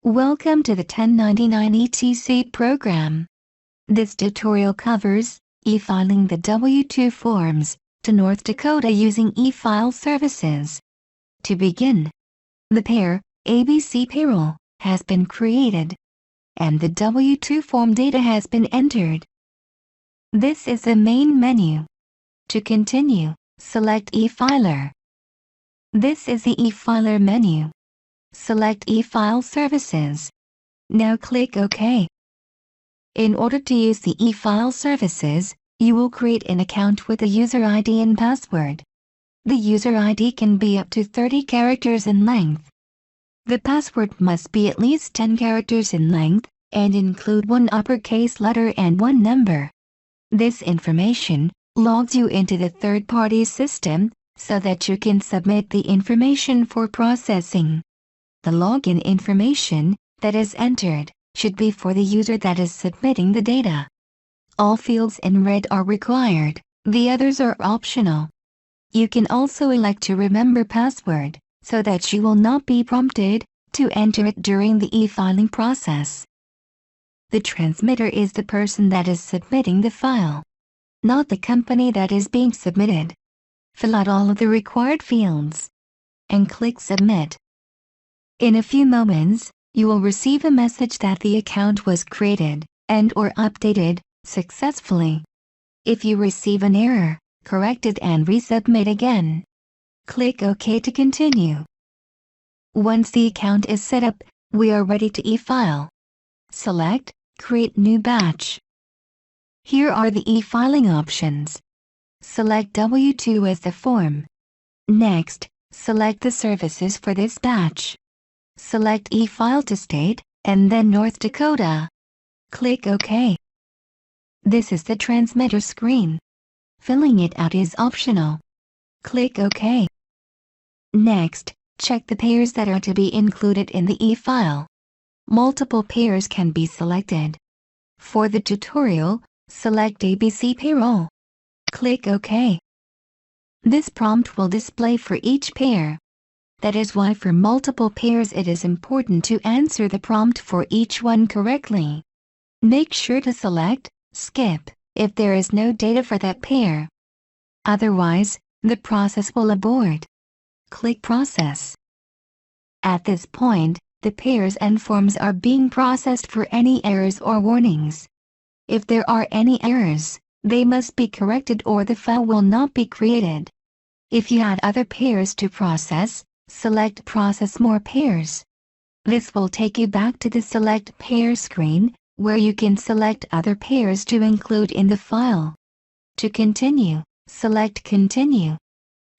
Welcome to the 1099 ETC program. This tutorial covers e-filing the W-2 forms to North Dakota using e-file services. To begin, the pair ABC payroll has been created, and the W-2 form data has been entered. This is the main menu. To continue, select e-filer. This is the e-filer menu. Select e-file services. Now click OK. In order to use the e-file services, you will create an account with a user ID and password. The user ID can be up to 30 characters in length. The password must be at least 10 characters in length, and include one uppercase letter and one number. This information logs you into the third-party system, so that you can submit the information for processing. The login information that is entered should be for the user that is submitting the data. All fields in red are required, the others are optional. You can also elect to remember password, so that you will not be prompted to enter it during the e-filing process. The transmitter is the person that is submitting the file, not the company that is being submitted. Fill out all of the required fields and click Submit. In a few moments, you will receive a message that the account was created and/or updated successfully. If you receive an error, correct it and resubmit again. Click OK to continue. Once the account is set up, we are ready to e-file. Select Create New Batch. Here are the e-filing options. Select W-2 as the form. Next, select the services for this batch. Select e-file to state, and then North Dakota. Click OK. This is the transmitter screen. Filling it out is optional. Click OK. Next, check the pairs that are to be included in the e-file. Multiple pairs can be selected. For the tutorial, select ABC payroll. Click OK. This prompt will display for each pair. That is why for multiple pairs it is important to answer the prompt for each one correctly. Make sure to select Skip if there is no data for that pair. Otherwise, the process will abort. Click Process. At this point, the pairs and forms are being processed for any errors or warnings. If there are any errors, they must be corrected or the file will not be created. If you had other pairs to process, select Process More Pairs. This will take you back to the Select Pair screen, where you can select other pairs to include in the file. To continue, select Continue.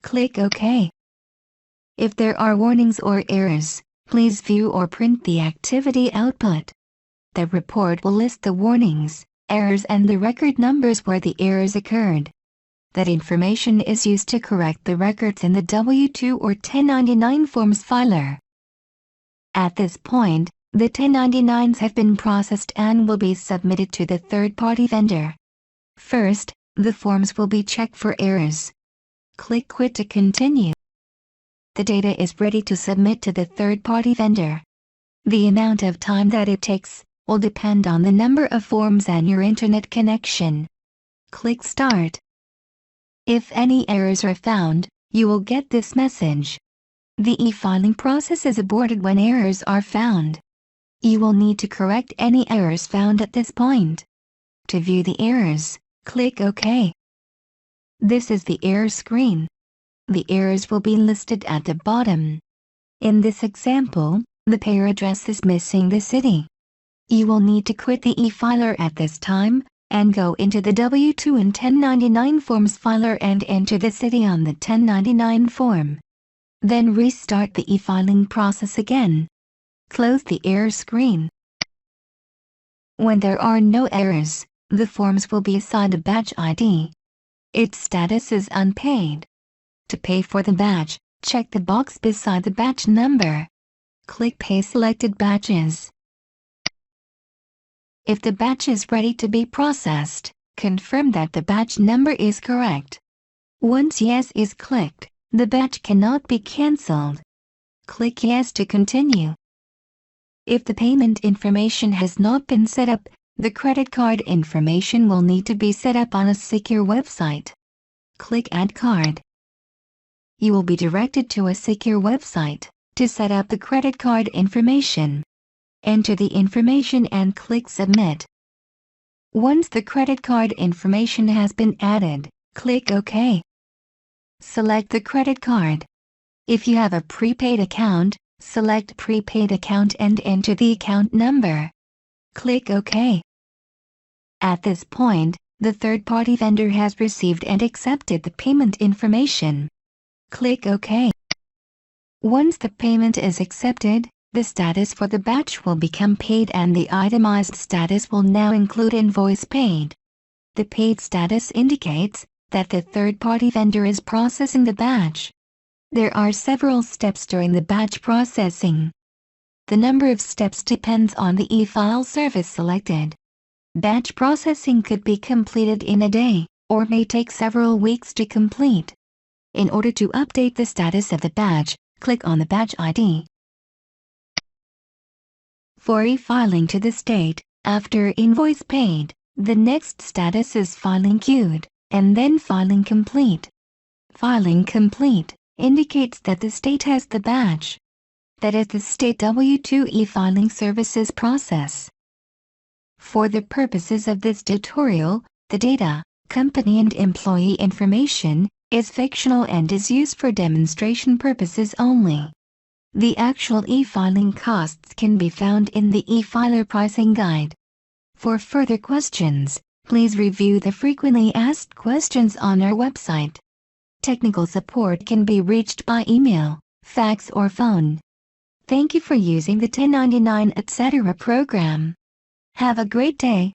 Click OK. If there are warnings or errors, please view or print the activity output. The report will list the warnings, errors and the record numbers where the errors occurred. That information is used to correct the records in the W-2 or 1099 forms filer. At this point, the 1099s have been processed and will be submitted to the third-party vendor. First, the forms will be checked for errors. Click Quit to continue. The data is ready to submit to the third-party vendor. The amount of time that it takes will depend on the number of forms and your internet connection. Click Start. If any errors are found, you will get this message. The e-filing process is aborted when errors are found. You will need to correct any errors found at this point. To view the errors, click OK. This is the error screen. The errors will be listed at the bottom. In this example, the pair address is missing the city. You will need to quit the e-filer at this time, and go into the W-2 and 1099 forms filer and enter the city on the 1099 form. Then restart the e-filing process again. Close the error screen. When there are no errors, the forms will be assigned a batch ID. Its status is unpaid. To pay for the batch, check the box beside the batch number. Click Pay Selected Batches. If the batch is ready to be processed, confirm that the batch number is correct. Once Yes is clicked, the batch cannot be cancelled. Click Yes to continue. If the payment information has not been set up, the credit card information will need to be set up on a secure website. Click Add Card. You will be directed to a secure website to set up the credit card information. Enter the information and click Submit. Once the credit card information has been added, click OK. Select the credit card. If you have a prepaid account, select Prepaid Account and enter the account number. Click OK. At this point, the third-party vendor has received and accepted the payment information. Click OK. Once the payment is accepted, the status for the batch will become paid and the itemized status will now include invoice paid. The paid status indicates that the third-party vendor is processing the batch. There are several steps during the batch processing. The number of steps depends on the e-file service selected. Batch processing could be completed in a day, or may take several weeks to complete. In order to update the status of the batch, click on the batch ID. For e-filing to the state, after invoice paid, the next status is filing queued, and then filing complete. Filing complete indicates that the state has the batch. That is the state W-2 e-filing services process. For the purposes of this tutorial, the data, company and employee information, is fictional and is used for demonstration purposes only. The actual e-filing costs can be found in the e-filer pricing guide. For further questions, please review the frequently asked questions on our website. Technical support can be reached by email, fax or phone. Thank you for using the 1099 etc. program. Have a great day.